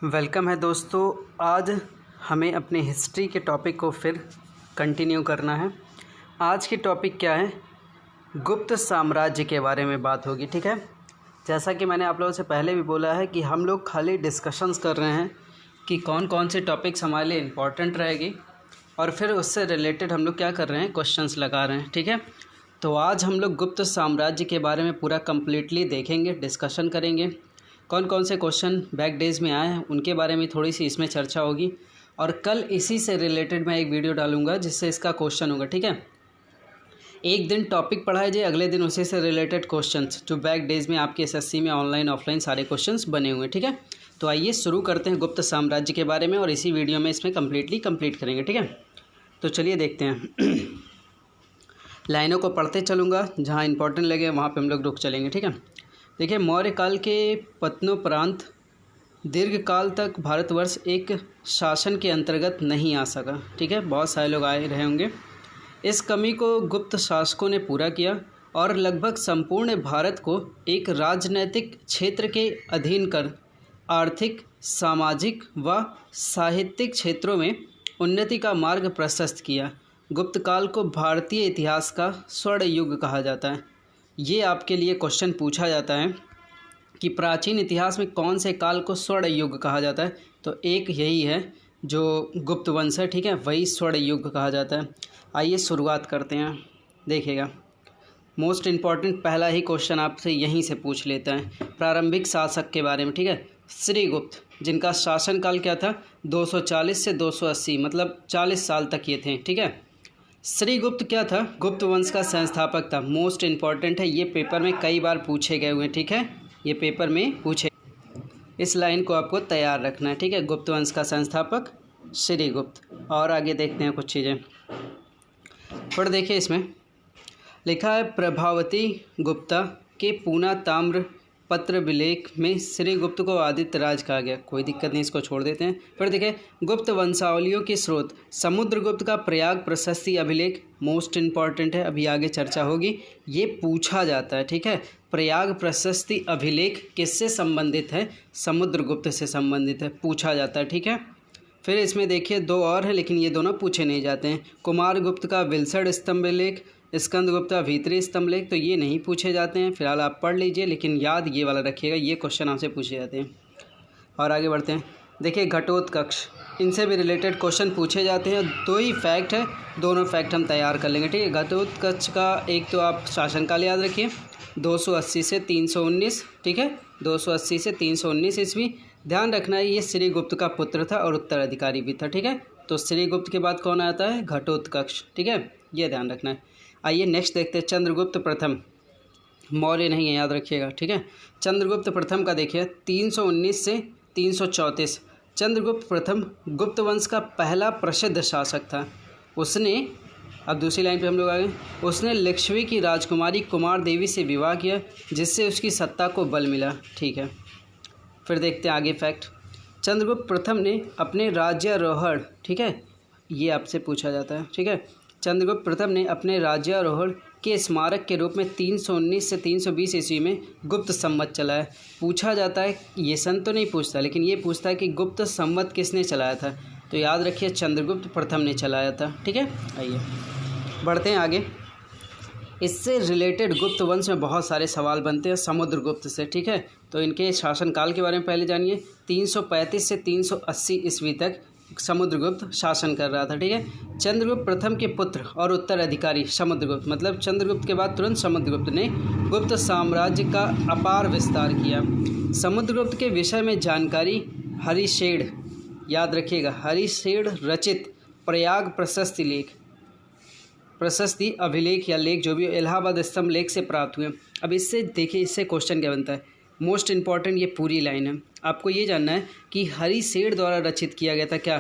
Welcome है दोस्तों। आज हमें अपने हिस्ट्री के टॉपिक को फिर कंटिन्यू करना है। आज की टॉपिक क्या है? गुप्त साम्राज्य के बारे में बात होगी। ठीक है, जैसा कि मैंने आप लोगों से पहले भी बोला है कि हम लोग खाली डिस्कशंस कर रहे हैं कि कौन कौन से टॉपिक्स हमारे लिए इम्पॉर्टेंट रहेगी और फिर उससे रिलेटेड हम लोग क्या कर रहे हैं, क्वेश्चंस लगा रहे हैं। ठीक है, तो आज हम लोग गुप्त साम्राज्य के बारे में पूरा कंप्लीटली देखेंगे, डिस्कशन करेंगे। कौन कौन से क्वेश्चन बैक डेज में आए हैं उनके बारे में थोड़ी सी इसमें चर्चा होगी और कल इसी से रिलेटेड मैं एक वीडियो डालूंगा जिससे इसका क्वेश्चन होगा। ठीक है, एक दिन टॉपिक पढ़ाया जाए, अगले दिन उसी से रिलेटेड क्वेश्चंस जो बैक डेज में आपके एसएससी में ऑनलाइन ऑफलाइन सारे क्वेश्चंस बने हुए हैं। ठीक है, तो आइए शुरू करते हैं गुप्त साम्राज्य के बारे में और इसी वीडियो में इसमें कंप्लीट करेंगे। ठीक है, तो चलिए देखते हैं। लाइनों को पढ़ते चलूँगा, जहाँ इंपॉर्टेंट लगे वहाँ पर हम लोग रुक चलेंगे। ठीक है, देखिए, मौर्य काल के पतनोपरांत दीर्घ काल तक भारतवर्ष एक शासन के अंतर्गत नहीं आ सका। ठीक है, बहुत सारे लोग आए रहे होंगे। इस कमी को गुप्त शासकों ने पूरा किया और लगभग संपूर्ण भारत को एक राजनैतिक क्षेत्र के अधीन कर आर्थिक, सामाजिक व साहित्यिक क्षेत्रों में उन्नति का मार्ग प्रशस्त किया। गुप्त काल को भारतीय इतिहास का स्वर्ण युग कहा जाता है। ये आपके लिए क्वेश्चन पूछा जाता है कि प्राचीन इतिहास में कौन से काल को स्वर्ण युग कहा जाता है, तो एक यही है जो गुप्त वंश है। ठीक है, वही स्वर्ण युग कहा जाता है। आइए शुरुआत करते हैं। देखिएगा, मोस्ट इम्पॉर्टेंट पहला ही क्वेश्चन आपसे यहीं से पूछ लेता है प्रारंभिक शासक के बारे में। ठीक है, श्रीगुप्त, जिनका शासनकाल क्या था, 240 से 280, मतलब 40 साल तक ये थे। ठीक है, श्रीगुप्त क्या था? गुप्त वंश का संस्थापक था। मोस्ट इम्पॉर्टेंट है, ये पेपर में कई बार पूछे गए हुए हैं। ठीक है, ये पेपर में पूछे, इस लाइन को आपको तैयार रखना है। ठीक है, गुप्त वंश का संस्थापक श्रीगुप्त। और आगे देखते हैं कुछ चीज़ें। पर देखिए, इसमें लिखा है प्रभावती गुप्ता के पूना ताम्र पत्र विलेख में श्रीगुप्त को आदित्य राज कहा गया। कोई दिक्कत नहीं, इसको छोड़ देते हैं। फिर देखिए, गुप्त वंशावलियों के स्रोत समुद्रगुप्त का प्रयाग प्रशस्ति अभिलेख। मोस्ट इम्पॉर्टेंट है, अभी आगे चर्चा होगी, ये पूछा जाता है। ठीक है, प्रयाग प्रशस्ति अभिलेख किससे संबंधित है? समुद्रगुप्त से संबंधित है, पूछा जाता है। ठीक है, फिर इसमें देखिए दो और हैं लेकिन ये दोनों पूछे नहीं जाते हैं। कुमारगुप्त का विलसड़ स्तंभ लेख, स्कंदगुप्त का भीतरी स्तंभ लेख, तो ये नहीं पूछे जाते हैं। फिलहाल आप पढ़ लीजिए, लेकिन याद ये वाला रखिएगा, ये क्वेश्चन आपसे पूछे जाते हैं। और आगे बढ़ते हैं। देखिए, घटोत्कच, इनसे भी रिलेटेड क्वेश्चन पूछे जाते हैं। दो ही फैक्ट है, दोनों फैक्ट हम तैयार कर लेंगे। ठीक है, घटोत्कच का एक तो आप शासनकाल याद रखिए, 280 से 319। ठीक है, 280 से 319 ईस्वी। ध्यान रखना है, ये श्रीगुप्त का पुत्र था और उत्तराधिकारी भी था। ठीक है, तो श्रीगुप्त के बाद कौन आता है? घटोत्कच। ठीक है, ये ध्यान रखना है। आइए नेक्स्ट देखते हैं, चंद्रगुप्त प्रथम। मौर्य नहीं है, याद रखिएगा। ठीक है, चंद्रगुप्त प्रथम का देखिए 319 से 334। चंद्रगुप्त प्रथम गुप्त वंश का पहला प्रसिद्ध शासक था। उसने, अब दूसरी लाइन पे हम लोग आ गए, उसने लिच्छवी की राजकुमारी कुमार देवी से विवाह किया जिससे उसकी सत्ता को बल मिला। ठीक है, फिर देखते हैं आगे फैक्ट। चंद्रगुप्त प्रथम ने अपने राज्यारोहण, ठीक है, ये आपसे पूछा जाता है। ठीक है, चंद्रगुप्त प्रथम ने अपने राज्यारोहण के स्मारक के रूप में 319 से 320 ईस्वी में गुप्त संवत चलाया। पूछा जाता है, ये सन तो नहीं पूछता, लेकिन ये पूछता है कि गुप्त संवत किसने चलाया था, तो याद रखिए चंद्रगुप्त प्रथम ने चलाया था। ठीक है, आइए बढ़ते हैं आगे। इससे रिलेटेड गुप्त वंश में बहुत सारे सवाल बनते हैं समुद्रगुप्त से। ठीक है, तो इनके शासनकाल के बारे में पहले जानिए। 335 से 380 ईस्वी तक समुद्रगुप्त शासन कर रहा था। ठीक है, चंद्रगुप्त प्रथम के पुत्र और उत्तराधिकारी समुद्रगुप्त, मतलब चंद्रगुप्त के बाद तुरंत समुद्रगुप्त ने गुप्त साम्राज्य का अपार विस्तार किया। समुद्रगुप्त के विषय में जानकारी हरिशेड, याद रखिएगा, हरिशेड रचित प्रयाग प्रशस्ति अभिलेख या लेख, जो भी इलाहाबाद स्तंभ लेख से प्राप्त हुए। अब इससे देखिए, इससे क्वेश्चन क्या बनता है, मोस्ट इम्पॉर्टेंट ये पूरी लाइन है। आपको ये जानना है कि हरिशेड द्वारा रचित किया गया था क्या?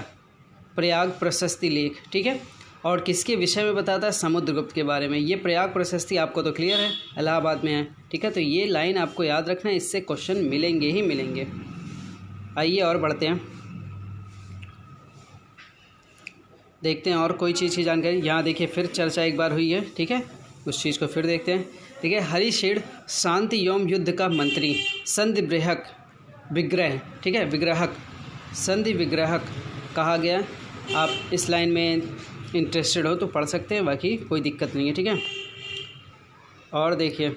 प्रयाग प्रशस्ति लेख। ठीक है, और किसके विषय में बताता है? समुद्रगुप्त के बारे में। ये प्रयाग प्रशस्ति आपको तो क्लियर है, इलाहाबाद में है। ठीक है, तो ये लाइन आपको याद रखना है, इससे क्वेश्चन मिलेंगे ही मिलेंगे। आइए और बढ़ते हैं, देखते हैं और कोई चीज़ की जानकारी। यहाँ देखिए फिर चर्चा एक बार हुई है। ठीक है, उस चीज़ को फिर देखते हैं। ठीक है, हरिशेड शांति एवं युद्ध का मंत्री, संधि विग्रह, ठीक है, विग्राहक संधि विग्राहक कहा गया। आप इस लाइन में इंटरेस्टेड हो तो पढ़ सकते हैं, बाकी कोई दिक्कत नहीं है, ठीक है। और देखिए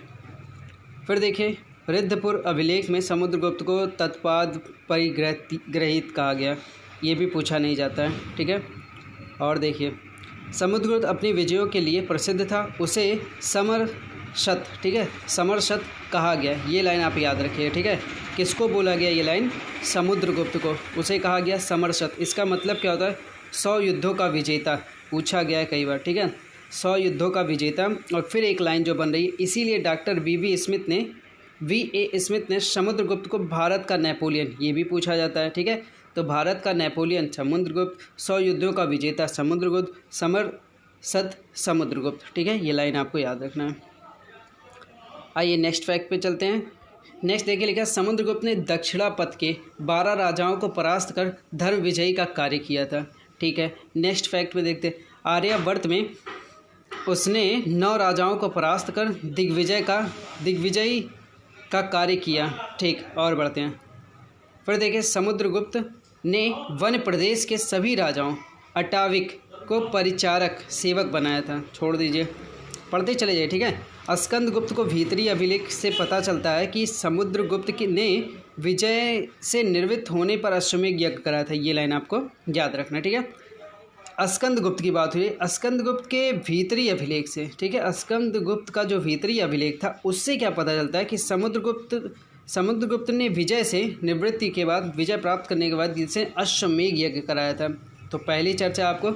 फिर देखिए रिद्धपुर अभिलेख में समुद्रगुप्त को तत्पाद परिग्रहित कहा गया, ये भी पूछा नहीं जाता है, ठीक है। और देखिए समुद्रगुप्त अपनी विजयों के लिए प्रसिद्ध था, उसे समरशत, ठीक है, समरशत कहा गया, ये लाइन आप याद रखिए, ठीक है। किसको बोला गया ये लाइन? समुद्रगुप्त को, उसे कहा गया समरशत। इसका मतलब क्या होता है? 100 युद्धों का विजेता, पूछा गया है कई बार, ठीक है, 100 युद्धों का विजेता। और फिर एक लाइन जो बन रही है, इसीलिए डॉक्टर वी.ए. स्मिथ ने समुद्रगुप्त को भारत का नेपोलियन, ये भी पूछा जाता है, ठीक है। तो भारत का नेपोलियन समुद्रगुप्त, 100 युद्धों का विजेता समुद्रगुप्त, समरशत समुद्रगुप्त, ठीक है। ये लाइन आपको याद रखना है। आइए नेक्स्ट फैक्ट पे चलते हैं। नेक्स्ट देखिए लिखा है समुद्रगुप्त ने दक्षिणापथ के 12 राजाओं को परास्त कर धर्म विजयी का कार्य किया था, ठीक है। नेक्स्ट फैक्ट में देखते हैं आर्यावर्त में उसने 9 राजाओं को परास्त कर दिग्विजयी का कार्य किया, ठीक। और बढ़ते हैं फिर देखिए समुद्रगुप्त ने वन प्रदेश के सभी राजाओं अटाविक को परिचारक सेवक बनाया था। छोड़ दीजिए, पढ़ते चले जाइए, ठीक है। स्कंदगुप्त को भीतरी अभिलेख से पता चलता है कि समुद्रगुप्त ने विजय से निर्वृत्त होने पर अश्वमेध यज्ञ कराया था, ये लाइन आपको याद रखना, ठीक है। स्कंदगुप्त की बात हुई, स्कंदगुप्त के भीतरी अभिलेख से, ठीक है, स्कंदगुप्त का जो भीतरी अभिलेख था उससे क्या पता चलता है कि समुद्रगुप्त ने विजय से निवृत्ति के बाद, विजय प्राप्त करने के बाद इसे अश्वमेध यज्ञ कराया था। तो पहली चर्चा आपको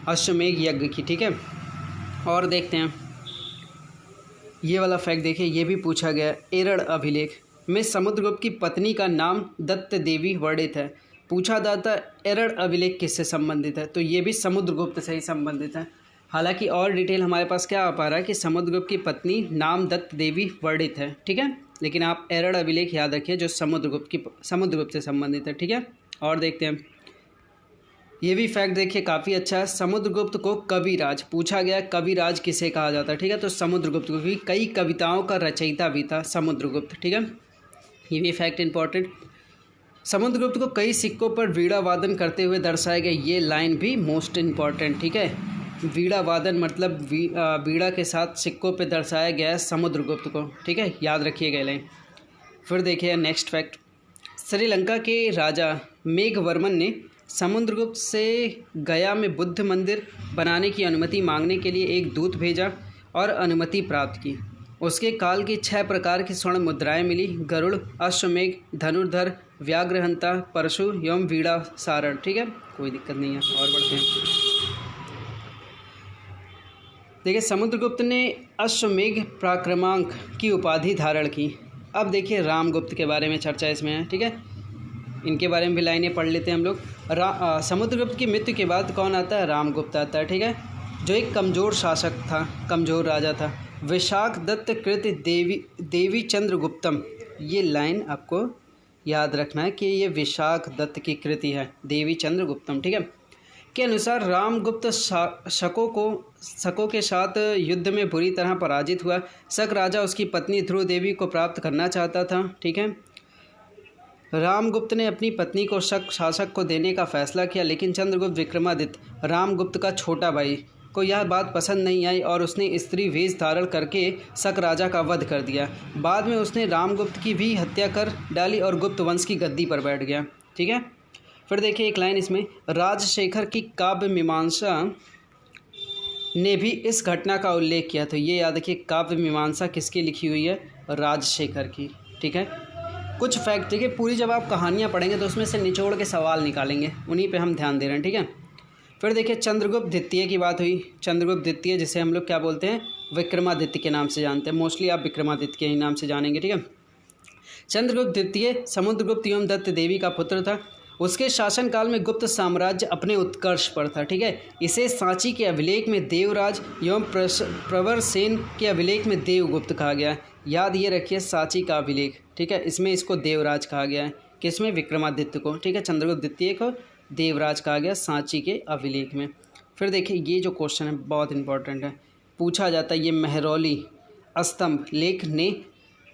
अश्वमेध यज्ञ की, ठीक है। और देखते हैं ये वाला फैक्ट, देखिए ये भी पूछा गया। एरड़ अभिलेख में समुद्रगुप्त की पत्नी का नाम दत्त देवी वर्णित है। पूछा जाता एरड़ अभिलेख किससे संबंधित है? तो ये भी समुद्रगुप्त से ही संबंधित है। हालांकि और डिटेल हमारे पास क्या आ पा रहा है कि समुद्रगुप्त की पत्नी नाम दत्त देवी वर्णित है, ठीक है। लेकिन आप एरड़ अभिलेख याद रखिए जो समुद्रगुप्त से संबंधित है, ठीक है। और देखते हैं ये भी फैक्ट, देखिए काफ़ी अच्छा है। समुद्रगुप्त को कविराज पूछा गया, कविराज किसे कहा जाता है, ठीक है। तो समुद्रगुप्त को भी, कई कविताओं का रचयिता भी था समुद्रगुप्त, ठीक है। ये भी फैक्ट इंपॉर्टेंट। समुद्रगुप्त को कई सिक्कों पर वीणा वादन करते हुए दर्शाया गया, ये लाइन भी मोस्ट इम्पॉर्टेंट, ठीक है। वीणा वादन मतलब वीणा के साथ सिक्कों पे दर्शाया गया है समुद्रगुप्त को, ठीक है, याद रखिएगा लाइन। फिर देखिए नेक्स्ट फैक्ट, श्रीलंका के राजा मेघवर्मन ने समुद्रगुप्त से गया में बुद्ध मंदिर बनाने की अनुमति मांगने के लिए एक दूत भेजा और अनुमति प्राप्त की। उसके काल की 6 प्रकार की स्वर्ण मुद्राएं मिली, गरुड़, अश्वमेघ, धनुर्धर, व्याघ्रहंता, परशु एवं वीणा सारण, ठीक है, कोई दिक्कत नहीं है। और बढ़ते हैं देखिए समुद्रगुप्त ने अश्वमेघ पराक्रमांक की उपाधि धारण की। अब देखिए रामगुप्त के बारे में चर्चा इसमें है, ठीक है। इनके बारे में भी लाइनें पढ़ लेते हैं हम लोग। समुद्रगुप्त की मृत्यु के बाद कौन आता है? रामगुप्त आता है, ठीक है, जो एक कमज़ोर शासक था, कमज़ोर राजा था। विशाख दत्त कृत देवी चंद्रगुप्तम, ये लाइन आपको याद रखना है कि ये विशाख दत्त की कृति है, देवी चंद्रगुप्तम, ठीक है। के अनुसार रामगुप्त शकों के साथ युद्ध में बुरी तरह पराजित हुआ। शक राजा उसकी पत्नी ध्रुव देवी को प्राप्त करना चाहता था, ठीक है। रामगुप्त ने अपनी पत्नी को शक शासक को देने का फैसला किया, लेकिन चंद्रगुप्त विक्रमादित्य रामगुप्त का छोटा भाई को यह बात पसंद नहीं आई और उसने स्त्री वेश धारण करके शक राजा का वध कर दिया। बाद में उसने रामगुप्त की भी हत्या कर डाली और गुप्त वंश की गद्दी पर बैठ गया, ठीक है। फिर देखिए एक लाइन इसमें, राजशेखर की काव्य मीमांसा ने भी इस घटना का उल्लेख किया। तो ये याद रखिए काव्य मीमांसा किसकी लिखी हुई है? राजशेखर की, ठीक है। कुछ फैक्ट देखिए, पूरी जब आप कहानियाँ पढ़ेंगे तो उसमें से निचोड़ के सवाल निकालेंगे, उन्हीं पे हम ध्यान दे रहे हैं, ठीक है। फिर देखिए चंद्रगुप्त द्वितीय की बात हुई। चंद्रगुप्त द्वितीय जिसे हम लोग क्या बोलते हैं? विक्रमादित्य के नाम से जानते हैं, मोस्टली आप विक्रमादित्य के ही नाम से जानेंगे, ठीक है। चंद्रगुप्त द्वितीय समुद्रगुप्त एवं दत्त देवी का पुत्र था। उसके शासनकाल में गुप्त साम्राज्य अपने उत्कर्ष पर था, ठीक है। इसे सांची के अभिलेख में देवराज एवं प्रवरसेन के अभिलेख में देवगुप्त कहा गया है। याद ये रखिए सांची का अभिलेख, ठीक है, इसमें इसको देवराज कहा गया है, किसमें? विक्रमादित्य को, ठीक है। चंद्रगुप्त द्वितीय को देवराज कहा गया सांची के अभिलेख में। फिर देखिए ये जो क्वेश्चन है बहुत इंपॉर्टेंट है, पूछा जाता है, ये महरौली स्तंभ लेख ने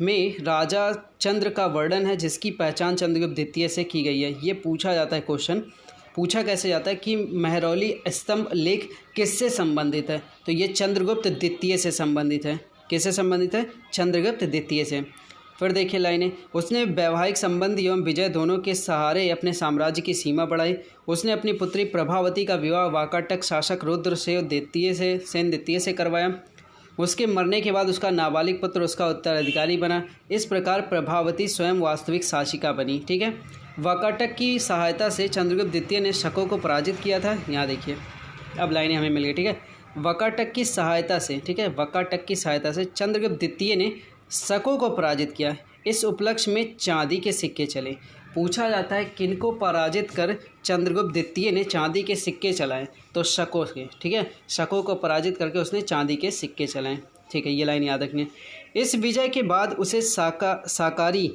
में राजा चंद्र का वर्णन है जिसकी पहचान चंद्रगुप्त द्वितीय से की गई है। ये पूछा जाता है क्वेश्चन, पूछा कैसे जाता है कि महरौली स्तंभ लेख किससे संबंधित है, तो ये चंद्रगुप्त द्वितीय से संबंधित है। किससे संबंधित है? चंद्रगुप्त द्वितीय से। फिर देखिए लाइनें, उसने वैवाहिक संबंध एवं विजय दोनों के सहारे अपने साम्राज्य की सीमा बढ़ाई। उसने अपनी पुत्री प्रभावती का विवाह वाकाटक शासक रुद्रसेन द्वितीय से करवाया। उसके मरने के बाद उसका नाबालिग पुत्र उसका उत्तराधिकारी बना। इस प्रकार प्रभावती स्वयं वास्तविक शासिका बनी। ठीक है, वाकाटक की सहायता से चंद्रगुप्त द्वितीय ने शकों को पराजित किया था। यहाँ देखिए अब लाइनें हमें मिल गई। ठीक है, वाकाटक की सहायता से, ठीक है, वाकाटक की सहायता से चंद्रगुप्त द्वितीय ने शकों को पराजित किया। इस उपलक्ष्य में चांदी के सिक्के चले। पूछा जाता है किनको पराजित कर चंद्रगुप्त द्वितीय ने चांदी के सिक्के चलाए, तो शकों के। ठीक है, शकों को पराजित करके उसने चांदी के सिक्के चलाए। ठीक है, ये लाइन याद रखनी है। इस विजय के बाद उसे साकारी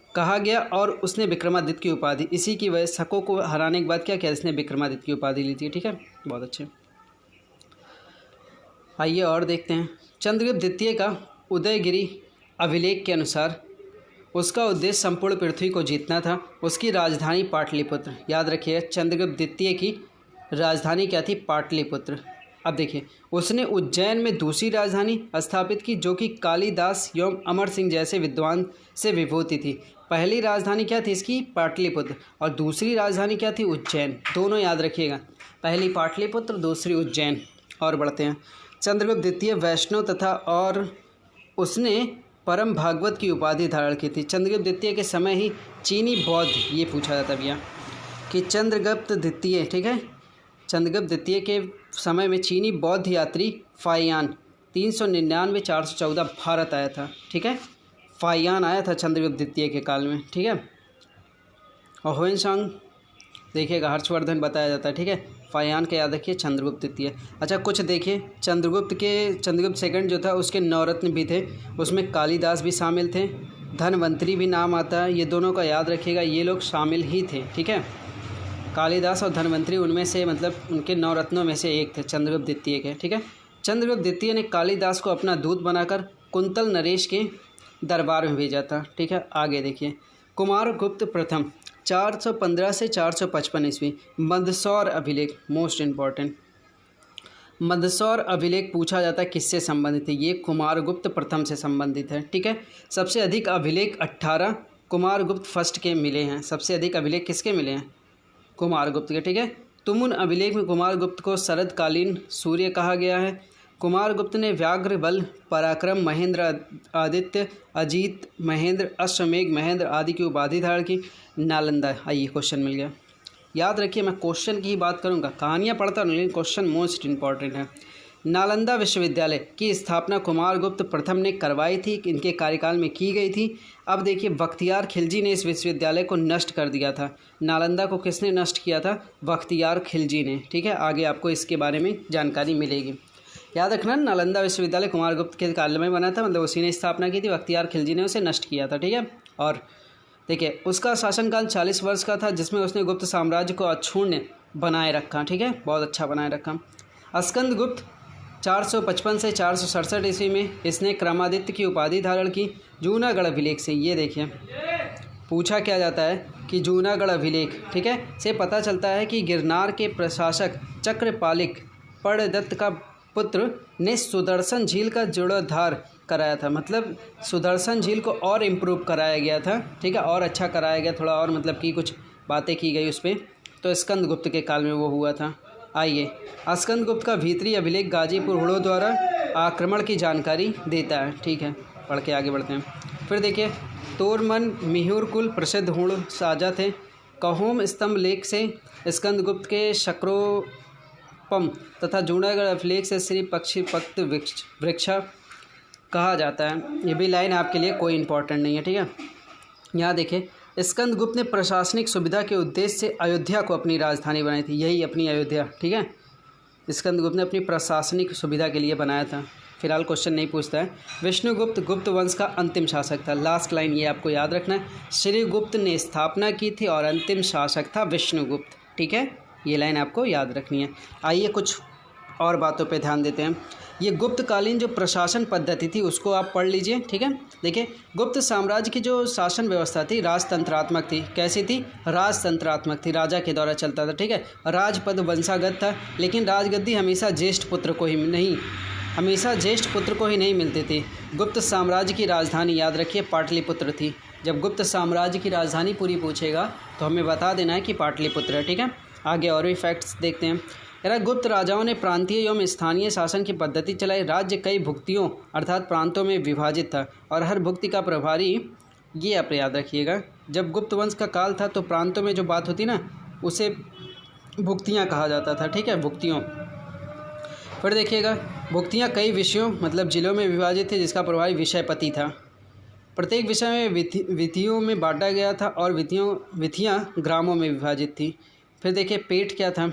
कहा गया और उसने विक्रमादित्य की उपाधि, इसी की वजह शकों को हराने के बाद क्या किया, इसने विक्रमादित्य की उपाधि ली थी। ठीक है, बहुत अच्छे। आइए और देखते हैं। चंद्रगुप्त द्वितीय का उदयगिरी अभिलेख के अनुसार उसका उद्देश्य संपूर्ण पृथ्वी को जीतना था। उसकी राजधानी पाटलिपुत्र, याद रखिए चंद्रगुप्त द्वितीय की राजधानी क्या थी? पाटलिपुत्र। अब देखिए, उसने उज्जैन में दूसरी राजधानी स्थापित की जो कि कालिदास एवं अमर सिंह जैसे विद्वान से विभूति थी। पहली राजधानी क्या थी इसकी? पाटलिपुत्र, और दूसरी राजधानी क्या थी? उज्जैन। दोनों याद रखिएगा, पहली पाटलिपुत्र, दूसरी उज्जैन। और बढ़ते हैं। चंद्रगुप्त द्वितीय वैष्णव तथा और उसने परम भागवत की उपाधि धारण की थी। चंद्रगुप्त द्वितीय के समय ही चीनी बौद्ध, ये पूछा जाता भैया कि चंद्रगुप्त द्वितीय, ठीक है, चंद्रगुप्त द्वितीय के समय में चीनी बौद्ध यात्री फाहियान 399-414 भारत आया था। ठीक है, फाहियान आया था चंद्रगुप्त द्वितीय के काल में। ठीक है, और ह्वेनसांग देखिएगा, हर्षवर्धन बताया जाता है। ठीक है, फाहियान के याद रखिए, चंद्रगुप्त द्वितीय। अच्छा, कुछ देखिए, चंद्रगुप्त सेकंड जो था उसके नवरत्न भी थे, उसमें कालिदास भी शामिल थे, धनवंतरी भी नाम आता है। ये दोनों का याद रखिएगा, ये लोग शामिल ही थे। ठीक है, कालिदास और धनवंतरी उनमें से, मतलब उनके नवरत्नों में से एक थे चंद्रगुप्त द्वितीय के। ठीक है, चंद्रगुप्त द्वितीय ने कालिदास को अपना दूत बनाकर कुंतल नरेश के दरबार में भेजा था। ठीक है, आगे देखिए। कुमारगुप्त प्रथम 415 से 455 ईस्वी। मंदसौर अभिलेख मोस्ट इम्पॉर्टेंट। मंदसौर अभिलेख पूछा जाता है किससे संबंधित है? ये कुमारगुप्त प्रथम से संबंधित है। ठीक है, सबसे अधिक अभिलेख 18 कुमारगुप्त फर्स्ट के मिले हैं। सबसे अधिक अभिलेख किसके मिले हैं? कुमारगुप्त के। ठीक है, तुमुन अभिलेख में कुमारगुप्त को शरदकालीन सूर्य कहा गया है। कुमारगुप्त ने व्याघ्र बल, पराक्रम, महेंद्र, आदित्य, अजीत, महेंद्र, अश्वमेघ, महेंद्र आदि की उपाधि धारण की। नालंदा, आइए क्वेश्चन मिल गया। याद रखिए, मैं क्वेश्चन की ही बात करूंगा, कहानियाँ पढ़ता हूँ लेकिन क्वेश्चन मोस्ट इंपॉर्टेंट है। नालंदा विश्वविद्यालय की स्थापना कुमारगुप्त प्रथम ने करवाई थी, इनके कार्यकाल में की गई थी। अब देखिए, बख्तियार खिलजी ने इस विश्वविद्यालय को नष्ट कर दिया था। नालंदा को किसने नष्ट किया था? बख्तियार खिलजी ने। ठीक है, आगे आपको इसके बारे में जानकारी मिलेगी। याद रखना, नालंदा विश्वविद्यालय कुमारगुप्त के काल में बना था, मतलब उसी ने स्थापना की थी, बख्तियार खिलजी ने उसे नष्ट किया था। ठीक है, और देखिए उसका शासनकाल 40 वर्ष का था, जिसमें उसने गुप्त साम्राज्य को अक्षुण्ण बनाए रखा। ठीक है, बहुत अच्छा बनाए रखा। स्कंदगुप्त 455 से 467 ईस्वी में इसने क्रमादित्य की उपाधि धारण की। जूनागढ़ अभिलेख से, ये देखिए पूछा क्या जाता है कि जूनागढ़ अभिलेख, ठीक है, से पता चलता है कि गिरनार के प्रशासक चक्रपालिक पर्णदत्त का पुत्र ने सुदर्शन झील का जीर्णोद्धार कराया था। मतलब सुदर्शन झील को और इम्प्रूव कराया गया था। ठीक है, और अच्छा कराया गया थोड़ा, और मतलब कि कुछ बातें की गई उस पर, तो स्कंदगुप्त के काल में वो हुआ था। आइए, स्कंदगुप्त का भीतरी अभिलेख गाजीपुर हुड़ों द्वारा आक्रमण की जानकारी देता है। ठीक है, पढ़ के आगे बढ़ते हैं। फिर देखिए, तोरमन मिहुर कुल प्रसिद्ध हुड़ साजा थे। कहोम स्तंभ लेख से स्कंदगुप्त के शक्रोपम तथा जूनागढ़ अभिलेख से श्री पक्षी पक्त वृक्षा कहा जाता है। ये भी लाइन आपके लिए कोई इंपॉर्टेंट नहीं है। ठीक है, यहाँ देखिए, स्कंदगुप्त ने प्रशासनिक सुविधा के उद्देश्य से अयोध्या को अपनी राजधानी बनाई थी। यही अपनी अयोध्या। ठीक है, स्कंदगुप्त ने अपनी प्रशासनिक सुविधा के लिए बनाया था। फिलहाल क्वेश्चन नहीं पूछता है। विष्णुगुप्त गुप्त वंश का अंतिम शासक था। लास्ट लाइन ये आपको याद रखना है, श्रीगुप्त ने स्थापना की थी और अंतिम शासक था विष्णुगुप्त। ठीक है, ये लाइन आपको याद रखनी है। आइए कुछ और बातों पे ध्यान देते हैं। ये गुप्तकालीन जो प्रशासन पद्धति थी उसको आप पढ़ लीजिए, ठीक है। देखिए, गुप्त साम्राज्य की जो शासन व्यवस्था थी राजतंत्रात्मक थी। कैसी थी? राजतंत्रात्मक थी, राजा के द्वारा चलता था, ठीक है। राजपद वंशागत था, लेकिन राजगद्दी हमेशा ज्येष्ठ पुत्र को ही नहीं मिलती थी। गुप्त साम्राज्य की राजधानी, याद रखिए, पाटलिपुत्र थी। जब गुप्त साम्राज्य की राजधानी पूरी पूछेगा तो हमें बता देना है कि पाटलिपुत्र है, ठीक है। आगे और भी फैक्ट्स देखते हैं। गुप्त राजाओं ने प्रांतीय एवं स्थानीय शासन की पद्धति चलाई। राज्य कई भुक्तियों अर्थात प्रांतों में विभाजित था और हर भुक्ति का प्रभारी, ये आप याद रखिएगा, जब गुप्त वंश का काल था तो प्रांतों में जो बात होती ना उसे भुक्तियाँ कहा जाता था, ठीक है, भुक्तियों। फिर देखिएगा, भुक्तियाँ कई विषयों मतलब जिलों में विभाजित थी, जिसका प्रभारी विषयपति था। प्रत्येक विषय में विधियों में बांटा गया था और विधियाँ ग्रामों में विभाजित थी। फिर देखिए, पेट क्या था?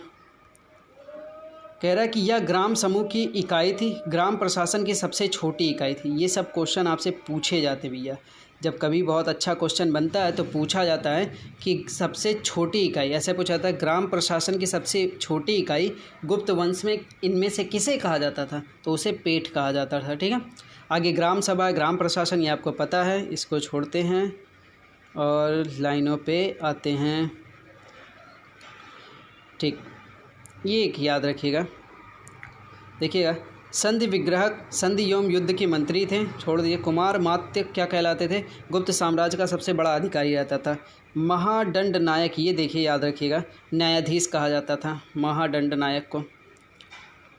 कह रहा है कि यह ग्राम समूह की इकाई थी, ग्राम प्रशासन की सबसे छोटी इकाई थी। ये सब क्वेश्चन आपसे पूछे जाते भैया, जब कभी बहुत अच्छा क्वेश्चन बनता है तो पूछा जाता है कि सबसे छोटी इकाई, ऐसे पूछा जाता है ग्राम प्रशासन की सबसे छोटी इकाई गुप्त वंश में इनमें से किसे कहा जाता था? तो उसे पेट कहा जाता था, ठीक है। आगे ग्राम सभा, ग्राम प्रशासन, ये आपको पता है, इसको छोड़ते हैं और लाइनों पे आते हैं, ठीक। ये एक याद रखिएगा। देखिएगा, संधि विग्रहक, संधि एवं युद्ध के मंत्री थे, छोड़ दिए। कुमार मात्य क्या कहलाते थे? गुप्त साम्राज्य का सबसे बड़ा अधिकारी रहता था। महादंड नायक, ये देखिए याद रखिएगा, न्यायाधीश कहा जाता था महादंड नायक को।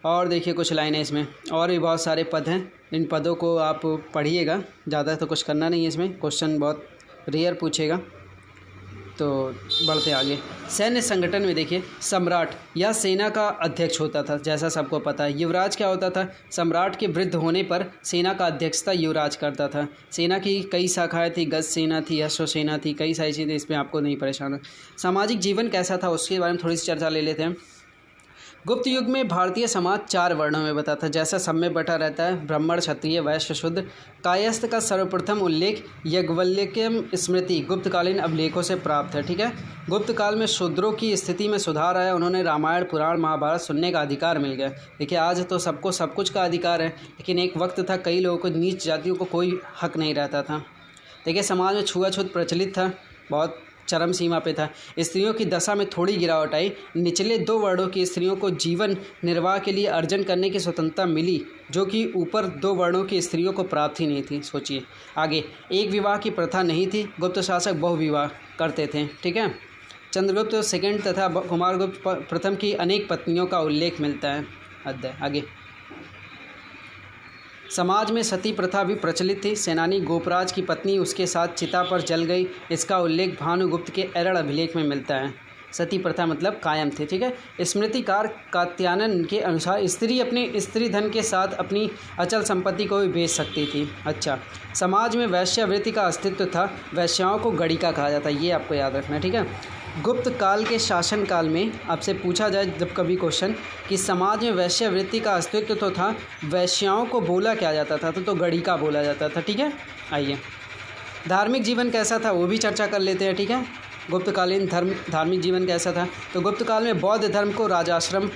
और देखिए कुछ लाइनें इसमें और भी बहुत सारे पद हैं, इन पदों को आप पढ़िएगा, ज़्यादा तो कुछ करना नहीं है इसमें, क्वेश्चन बहुत रेयर पूछेगा। तो बढ़ते आगे। सैन्य संगठन में देखिए, सम्राट या सेना का अध्यक्ष होता था, जैसा सबको पता है। युवराज क्या होता था? सम्राट के वृद्ध होने पर सेना का अध्यक्षता युवराज करता था। सेना की कई शाखाएं थी, गज सेना थी, अश्वसेना थी, कई सारी चीज़ें, इसमें आपको नहीं परेशान हो। सामाजिक जीवन कैसा था उसके बारे में थोड़ी सी चर्चा ले लेते हैं। गुप्त युग में भारतीय समाज 4 वर्णों में बता था, जैसा सब में बटा रहता है, ब्राह्मण, क्षत्रिय, वैश्य, शूद्र। कायस्थ का सर्वप्रथम उल्लेख याज्ञवल्क्यम स्मृति गुप्तकालीन अभिलेखों से प्राप्त है, ठीक है। गुप्त काल में शूद्रों की स्थिति में सुधार आया, उन्होंने रामायण, पुराण, महाभारत सुनने का अधिकार मिल गया। देखिए, आज तो सबको सब कुछ का अधिकार है, लेकिन एक वक्त था कई लोगों को, नीच जातियों को कोई हक नहीं रहता था। देखिए, समाज में छुआछूत प्रचलित था, बहुत चरम सीमा पे था। स्त्रियों की दशा में थोड़ी गिरावट आई। निचले 2 वर्णों की स्त्रियों को जीवन निर्वाह के लिए अर्जन करने की स्वतंत्रता मिली, जो कि ऊपर 2 वर्णों की स्त्रियों को प्राप्त ही नहीं थी। सोचिए आगे, एक विवाह की प्रथा नहीं थी, गुप्त शासक बहुविवाह करते थे, ठीक है। चंद्रगुप्त सेकंड तथा कुमारगुप्त प्रथम की अनेक पत्नियों का उल्लेख मिलता है। अध्याय आगे। समाज में सती प्रथा भी प्रचलित थी। सेनानी गोपराज की पत्नी उसके साथ चिता पर जल गई, इसका उल्लेख भानुगुप्त के एरड़ अभिलेख में मिलता है। सती प्रथा मतलब कायम थी, ठीक है। स्मृतिकार कात्यायन के अनुसार स्त्री अपने स्त्री धन के साथ अपनी अचल संपत्ति को भी बेच सकती थी। अच्छा, समाज में वैश्यावृत्ति का अस्तित्व था, वैश्याओं को गणिका कहा जाता है, ये आपको याद रखना है, ठीक है। गुप्त काल के शासन काल में आपसे पूछा जाए जब कभी क्वेश्चन कि समाज में वैश्यावृत्ति का अस्तित्व तो था, वैश्याओं को बोला क्या जाता था? तो गणिका बोला जाता था, ठीक है। आइए, धार्मिक जीवन कैसा था वो भी चर्चा कर लेते हैं, ठीक है। गुप्तकालीन धार्मिक जीवन कैसा था? तो गुप्त काल में बौद्ध धर्म को राजाश्रम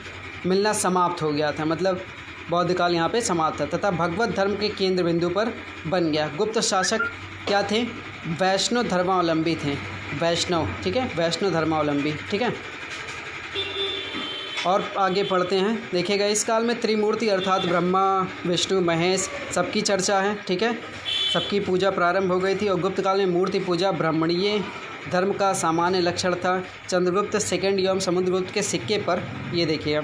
मिलना समाप्त हो गया था, मतलब बौद्ध काल यहाँ पे समाप्त था, तथा भगवत धर्म के केंद्र बिंदु पर बन गया। गुप्त शासक क्या थे? वैष्णव धर्मावलंबी थे, वैष्णव, ठीक है, वैष्णव धर्मावलंबी, ठीक है। और आगे पढ़ते हैं। देखिएगा, इस काल में त्रिमूर्ति अर्थात ब्रह्मा, विष्णु, महेश सबकी चर्चा है, ठीक है। सबकी पूजा प्रारंभ हो गई थी और गुप्त काल में मूर्ति पूजा ब्राह्मणीय धर्म का सामान्य लक्षण था। चंद्रगुप्त सेकंड एवं समुद्रगुप्त के सिक्के पर, ये देखिए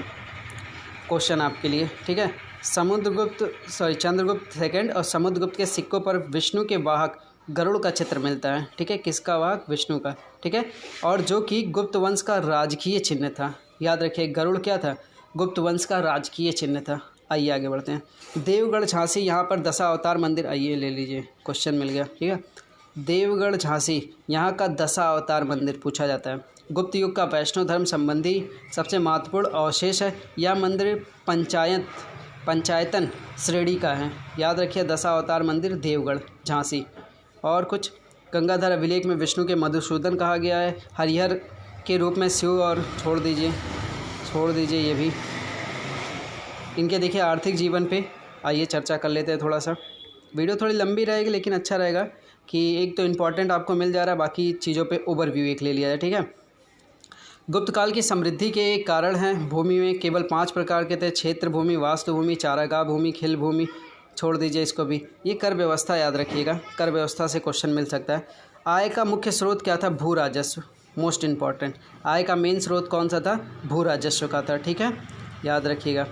क्वेश्चन आपके लिए, ठीक है। चंद्रगुप्त सेकंड और समुद्रगुप्त के सिक्कों पर विष्णु के वाहक गरुड़ का चित्र मिलता है, ठीक है। किसका वाहक? विष्णु का, ठीक है। और जो कि गुप्त वंश का राजकीय चिन्ह था, याद रखिए, गरुड़ क्या था? गुप्त वंश का राजकीय चिन्ह था। आइए आगे बढ़ते हैं। देवगढ़ झांसी, यहाँ पर दशावतार मंदिर, आइए ले लीजिए, क्वेश्चन मिल गया, ठीक है। देवगढ़ झांसी, यहाँ का दशावतार मंदिर पूछा जाता है। गुप्त युग का वैष्णव धर्म संबंधी सबसे महत्वपूर्ण अवशेष है। यह मंदिर पंचायतन श्रेणी का है, याद रखिए, दशावतार मंदिर देवगढ़ झांसी। और कुछ, गंगाधर अभिलेख में विष्णु के मधुसूदन कहा गया है, हरिहर के रूप में शिव, और छोड़ दीजिए ये भी। इनके देखिए आर्थिक जीवन पे आइए चर्चा कर लेते हैं थोड़ा सा। वीडियो थोड़ी लंबी रहेगी लेकिन अच्छा रहेगा कि एक तो इम्पॉर्टेंट आपको मिल जा रहा है, बाकी चीज़ों पे ओवरव्यू एक ले लिया जाए, ठीक है। गुप्त काल की समृद्धि के कारण हैं भूमि में केवल 5 प्रकार के थे: क्षेत्र भूमि, वास्तु भूमि, चारागाह भूमि, खिल भूमि। छोड़ दीजिए इसको भी। ये कर व्यवस्था याद रखिएगा, कर व्यवस्था से क्वेश्चन मिल सकता है। आय का मुख्य स्रोत क्या था? भू राजस्व, मोस्ट इम्पॉर्टेंट। आय का मेन स्रोत कौन सा था? भू राजस्व का था, ठीक है, याद रखिएगा।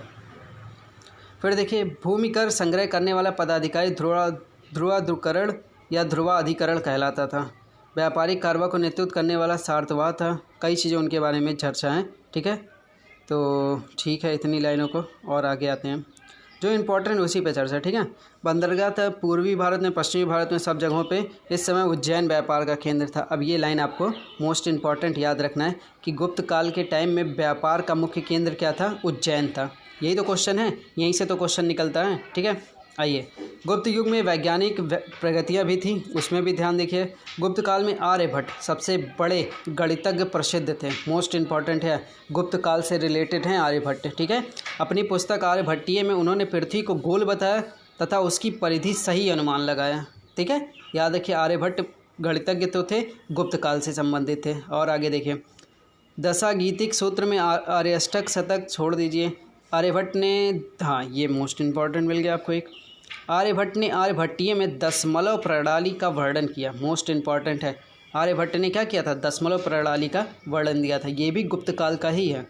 फिर देखिए, भूमि कर संग्रह करने वाला पदाधिकारी ध्रुवाधिकरण या ध्रुवाधिकरण कहलाता था। व्यापारिक कार्रवाई को नेतृत्व करने वाला सार्थवाह था। कई चीज़ें उनके बारे में चर्चा है, ठीक है। तो ठीक है, इतनी लाइनों को और आगे आते हैं जो इम्पोर्टेंट उसी पे चर्चा, ठीक है। बंदरगाह था पूर्वी भारत में, पश्चिमी भारत में, सब जगहों पे इस समय उज्जैन व्यापार का केंद्र था। अब ये लाइन आपको मोस्ट इम्पॉर्टेंट याद रखना है कि गुप्त काल के टाइम में व्यापार का मुख्य केंद्र क्या था? उज्जैन था। यही तो क्वेश्चन है, यहीं से तो क्वेश्चन निकलता है, ठीक है। आइए, गुप्त युग में वैज्ञानिक प्रगतियाँ भी थी, उसमें भी ध्यान देखिए। गुप्त काल में आर्यभट्ट सबसे बड़े गणितज्ञ प्रसिद्ध थे, मोस्ट इम्पॉर्टेंट है, गुप्त काल से रिलेटेड हैं आर्यभट्ट, ठीक है। अपनी पुस्तक आर्यभट्टीय में उन्होंने पृथ्वी को गोल बताया तथा उसकी परिधि सही अनुमान लगाया, ठीक है। याद रखिए, आर्यभट्ट गणितज्ञ तो थे, गुप्त काल से संबंधित थे। और आगे देखिए, दशागीतिक सूत्र में आर्याष्टक शतक, छोड़ दीजिए। आर्यभट्ट ने, हाँ ये मोस्ट इम्पॉर्टेंट मिल गया आपको एक। आर्यभट्ट ने आर्यभट्टीय में दशमलव प्रणाली का वर्णन किया, मोस्ट इम्पॉर्टेंट है। आर्यभट्ट ने क्या किया था? दशमलव प्रणाली का वर्णन दिया था, ये भी गुप्त काल का ही है।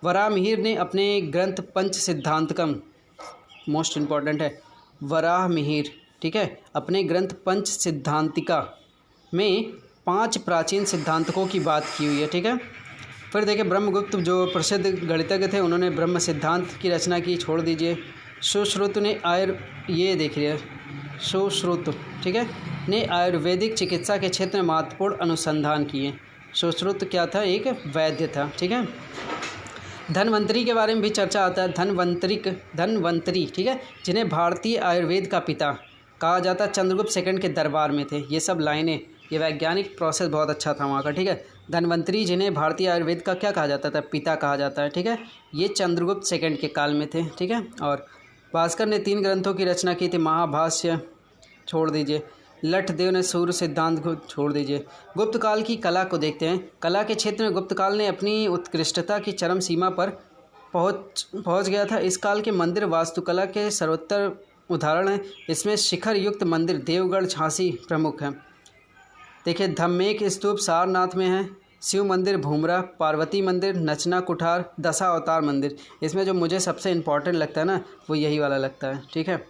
वराहमिहिर ने अपने ग्रंथ पंच सिद्धांतकम, मोस्ट इम्पॉर्टेंट है, वराहमिहिर, ठीक है, अपने ग्रंथ पंच सिद्धांतिका में 5 प्राचीन सिद्धांतकों की बात की हुई है, ठीक है। फिर देखिए, ब्रह्मगुप्त जो प्रसिद्ध गणितज्ञ थे, उन्होंने ब्रह्म सिद्धांत की रचना की, छोड़ दीजिए। सुश्रुत ने ये देखिए, सुश्रुत, ठीक है, ने आयुर्वेदिक चिकित्सा के क्षेत्र में महत्वपूर्ण अनुसंधान किए। सुश्रुत क्या था? एक वैद्य था, ठीक है। धन्वंतरी के बारे में भी चर्चा आता है, धन्वंतरी, ठीक है, जिन्हें भारतीय आयुर्वेद का पिता कहा जाता, चंद्रगुप्त सेकंड के दरबार में थे। ये सब लाइनें, ये वैज्ञानिक प्रोसेस बहुत अच्छा था वहाँ का, ठीक है। धन्वंतरी जिन्हें भारतीय आयुर्वेद का क्या कहा जाता था? पिता कहा जाता है, ठीक है। ये चंद्रगुप्त सेकंड के काल में थे, ठीक है। और भास्कर ने 3 ग्रंथों की रचना की थी, महाभाष्य, छोड़ दीजिए। लठदेव ने सूर्य सिद्धांत को, छोड़ दीजिए। गुप्त काल की कला को देखते हैं। कला के क्षेत्र में गुप्त काल ने अपनी उत्कृष्टता की चरम सीमा पर पहुँच गया था। इस काल के मंदिर वास्तुकला के सर्वोत्तर उदाहरण हैं। इसमें शिखर युक्त मंदिर देवगढ़, झांसी प्रमुख हैं। देखिए, धम्मेक स्तूप सारनाथ में है, शिव मंदिर भूमरा, पार्वती मंदिर, नचना कुठार, दशा अवतार मंदिर। इसमें जो मुझे सबसे इम्पॉर्टेंट लगता है ना, वो यही वाला लगता है, ठीक है,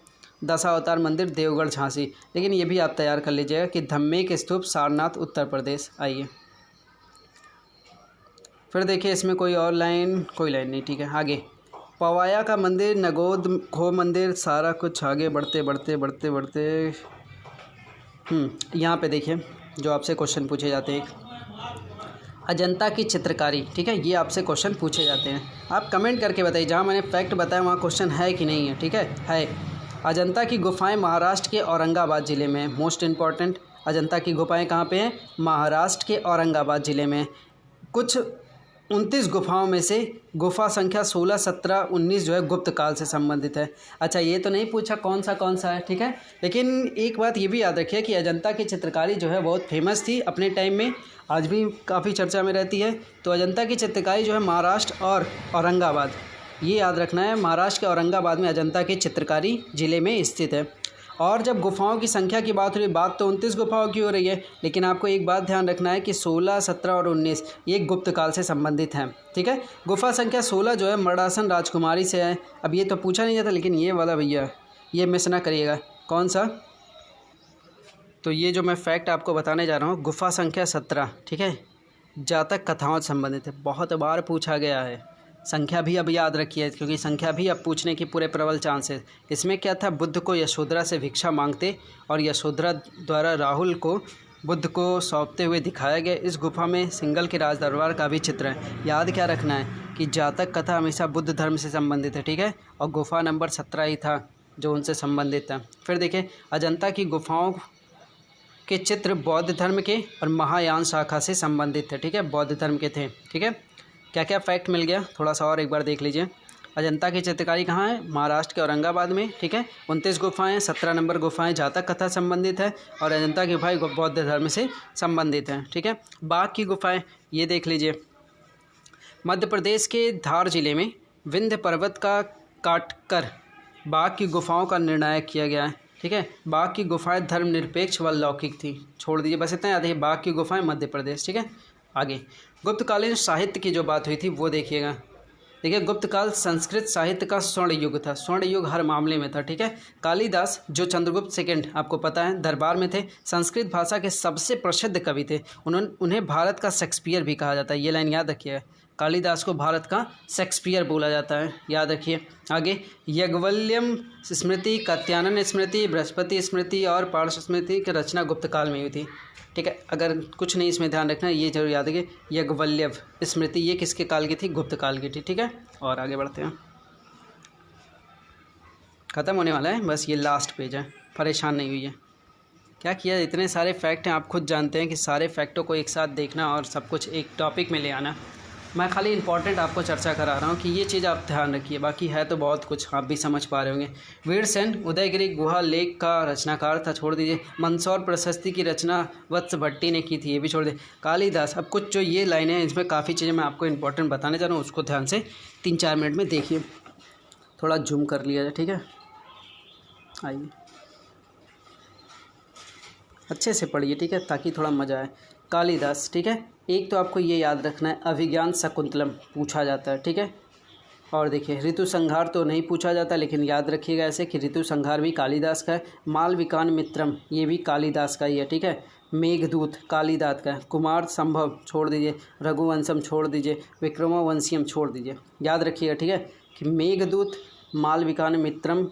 दशा अवतार मंदिर देवगढ़, झांसी। लेकिन ये भी आप तैयार कर लीजिएगा कि धम्मेक स्तूप सारनाथ, उत्तर प्रदेश। आइए, फिर देखिए, इसमें कोई लाइन नहीं, ठीक है। आगे, पवाया का मंदिर, नगोद खो मंदिर, सारा कुछ। आगे बढ़ते यहाँ पे देखिए, जो आपसे क्वेश्चन पूछे जाते हैं, अजंता की चित्रकारी, ठीक है, ये आपसे क्वेश्चन पूछे जाते हैं। आप कमेंट करके बताइए, जहाँ मैंने फैक्ट बताया वहाँ क्वेश्चन है कि नहीं है, ठीक है। अजंता की गुफाएं महाराष्ट्र के औरंगाबाद ज़िले में, मोस्ट इम्पॉर्टेंट। अजंता की गुफाएं कहाँ पे हैं? महाराष्ट्र के औरंगाबाद ज़िले में। कुछ 29 गुफाओं में से गुफा संख्या 16, 17, 19 जो है गुप्त काल से संबंधित है। अच्छा, ये तो नहीं पूछा कौन सा है, ठीक है। लेकिन एक बात ये भी याद रखिए कि अजंता की चित्रकारी जो है बहुत फेमस थी अपने टाइम में, आज भी काफ़ी चर्चा में रहती है। तो अजंता की चित्रकारी जो है महाराष्ट्र और औरंगाबाद, ये याद रखना है, महाराष्ट्र के औरंगाबाद में अजंता की चित्रकारी ज़िले में स्थित है। और जब गुफाओं की संख्या की बात हो रही, बात तो 29 गुफाओं की हो रही है, लेकिन आपको एक बात ध्यान रखना है कि 16, 17 और 19 ये गुप्त काल से संबंधित हैं, ठीक है। गुफा संख्या 16 जो है मर्दासन राजकुमारी से है। अब ये तो पूछा नहीं जाता, लेकिन ये वाला भैया, ये मिस ना करिएगा, कौन सा? तो ये जो मैं फैक्ट आपको बताने जा रहा हूँ, गुफा संख्या 17, ठीक है, जातक कथाओं से संबंधित है, बहुत बार पूछा गया है। संख्या भी अब याद रखिए, क्योंकि संख्या भी अब पूछने की पूरे प्रबल चांस है। इसमें क्या था? बुद्ध को यशोधरा से भिक्षा मांगते और यशोधरा द्वारा राहुल को बुद्ध को सौंपते हुए दिखाया गया। इस गुफा में सिंघल के राज दरबार का भी चित्र है। याद क्या रखना है कि जातक कथा हमेशा बुद्ध धर्म से संबंधित है, ठीक है, और गुफा नंबर 17 ही था जो उनसे संबंधित था। फिर देखिए, अजंता की गुफाओं के चित्र बौद्ध धर्म के और महायान शाखा से संबंधित थे, ठीक है, बौद्ध धर्म के थे, ठीक है। क्या क्या फैक्ट मिल गया, थोड़ा सा और एक बार देख लीजिए। अजंता की चित्रकारी कहाँ है? महाराष्ट्र के औरंगाबाद में, ठीक है। 29 गुफाएं, 17 नंबर गुफाएं जातक कथा संबंधित है और अजंता की गुफाएं बौद्ध धर्म से संबंधित हैं, ठीक है। बाघ की गुफाएं ये देख लीजिए। मध्य प्रदेश के धार जिले में विंध्य पर्वत का काटकर बाघ की गुफाओं का निर्णायक किया गया है, ठीक है। बाघ की गुफाएं धर्मनिरपेक्ष व लौकिक थी, छोड़ दीजिए, बस इतना याद है। बाघ की गुफाएं मध्य प्रदेश, ठीक है। आगे गुप्तकालीन साहित्य की जो बात हुई थी वो देखिएगा। देखिए, गुप्तकाल संस्कृत साहित्य का स्वर्ण युग था, स्वर्ण युग हर मामले में था, ठीक है। कालिदास जो चंद्रगुप्त सेकंड आपको पता है दरबार में थे, संस्कृत भाषा के सबसे प्रसिद्ध कवि थे। उन्हें भारत का शेक्सपियर भी कहा जाता है, ये लाइन याद रखिए। कालिदास को भारत का शेक्सपियर बोला जाता है, याद रखिए। आगे याज्ञवल्क्यम स्मृति, कात्यायन स्मृति, बृहस्पति स्मृति और पार्श्व स्मृति की रचना गुप्तकाल में हुई थी, ठीक है। अगर कुछ नहीं इसमें ध्यान रखना, ये जरूर याद रखिए। याज्ञवल्क्य स्मृति ये किसके काल की थी? गुप्त काल की थी, ठीक है। और आगे बढ़ते हैं, ख़त्म होने वाला है, बस ये लास्ट पेज है, परेशान नहीं हुई है। क्या किया, इतने सारे फैक्ट हैं, आप खुद जानते हैं कि सारे फैक्टों को एक साथ देखना और सब कुछ एक टॉपिक में ले आना। मैं खाली इंपॉर्टेंट आपको चर्चा करा रहा हूँ कि ये चीज़ आप ध्यान रखिए, बाकी है तो बहुत कुछ आप भी समझ पा रहे होंगे। वीरसेन उदयगिरी गुहा लेख का रचनाकार था, छोड़ दीजिए। मंदसौर प्रशस्ति की रचना वत्स भट्टी ने की थी, ये भी छोड़ दीजिए। कालिदास, अब कुछ जो ये लाइनें हैं इसमें काफ़ी चीज़ें मैं आपको इंपॉर्टेंट बताने जा रहा हूँ, उसको ध्यान से 3-4 मिनट में देखिए, थोड़ा जूम कर लिया जाए, ठीक है। आइए अच्छे से पढ़िए, ठीक है, ताकि थोड़ा मज़ा आए। कालिदास, ठीक है। एक तो आपको ये याद रखना है, अभिज्ञान शकुंतलम पूछा जाता है, ठीक है। और देखिए, ऋतु संहार तो नहीं पूछा जाता, लेकिन याद रखिएगा ऐसे कि ऋतु संहार भी कालिदास का है। मालविकान मित्रम ये भी कालिदास का ही है, ठीक है। मेघदूत कालिदास का है। कुमार संभव छोड़ दीजिए, रघुवंशम छोड़ दीजिए, विक्रमोवंशियम छोड़ दीजिए, याद रखिएगा, ठीक है, कि मेघदूत, मालविकान मित्रम,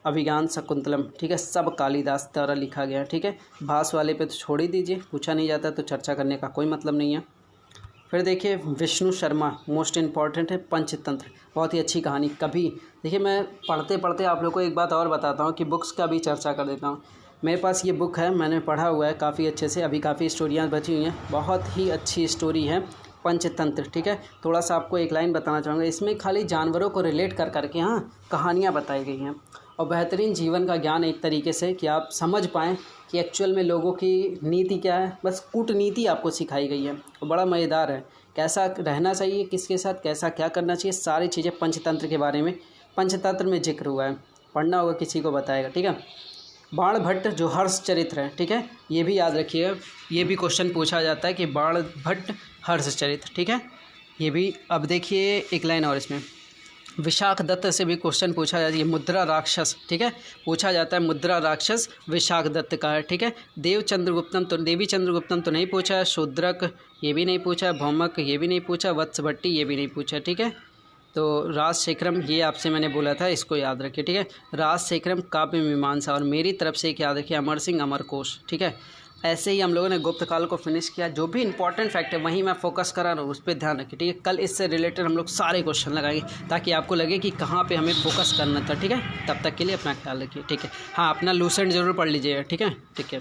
अभिज्ञान शकुंतलम, ठीक है, सब कालिदास द्वारा लिखा गया है, ठीक है। भास वाले पे तो छोड़ ही दीजिए, पूछा नहीं जाता तो चर्चा करने का कोई मतलब नहीं है। फिर देखिए, विष्णु शर्मा मोस्ट इम्पॉर्टेंट है, पंचतंत्र, बहुत ही अच्छी कहानी। कभी देखिए, मैं पढ़ते पढ़ते आप लोग को एक बात और बताता हूँ कि बुक्स का भी चर्चा कर देता हूँ। मेरे पास ये बुक है, मैंने पढ़ा हुआ है काफ़ी अच्छे से, अभी काफ़ी स्टोरियाँ बची हुई हैं, बहुत ही अच्छी स्टोरी है पंचतंत्र, ठीक है। थोड़ा सा आपको एक लाइन बताना चाहूँगा, इसमें खाली जानवरों को रिलेट कर करके कहानियाँ बताई गई हैं और बेहतरीन जीवन का ज्ञान एक तरीके से कि आप समझ पाएँ कि एक्चुअल में लोगों की नीति क्या है, बस कूटनीति आपको सिखाई गई है और बड़ा मज़ेदार है। कैसा रहना चाहिए, किसके साथ कैसा क्या करना चाहिए, सारी चीज़ें पंचतंत्र के बारे में पंचतंत्र में जिक्र हुआ है, पढ़ना होगा, किसी को बताएगा, ठीक है। बाण भट्ट जो हर्ष चरित्र है, ठीक है, ये भी याद रखिएगा, ये भी क्वेश्चन पूछा जाता है कि बाण भट्ट हर्ष चरित्र, ठीक है, ये भी। अब देखिए एक लाइन और इसमें, विशाख दत्त से भी क्वेश्चन पूछा जाता है, मुद्रा राक्षस, ठीक है, पूछा जाता है मुद्रा राक्षस विशाख दत्त का है, ठीक है। देवी चंद्रगुप्तम तो नहीं पूछा है, शूद्रक ये भी नहीं पूछा है, भौमक ये भी नहीं पूछा, वत्स भट्टी ये भी नहीं पूछा, ठीक है। तो राजशेखरम ये आपसे मैंने बोला था, इसको याद रखिए, ठीक है। राजशेखरम काव्य मीमांसा, और मेरी तरफ से एक याद रखिए, अमर सिंह अमरकोश, ठीक है। ऐसे ही हम लोगों ने गुप्त काल को फिनिश किया, जो भी इंपॉर्टेंट फैक्ट है वहीं मैं फोकस करा रहा हूँ, उस पर ध्यान रखिए, ठीक है। कल इससे रिलेटेड हम लोग सारे क्वेश्चन लगाएंगे ताकि आपको लगे कि कहाँ पे हमें फोकस करना था, ठीक है। तब तक के लिए अपना ख्याल रखिए, ठीक है। हाँ, अपना लूसेंट ज़रूर पढ़ लीजिएगा, ठीक है, ठीक है।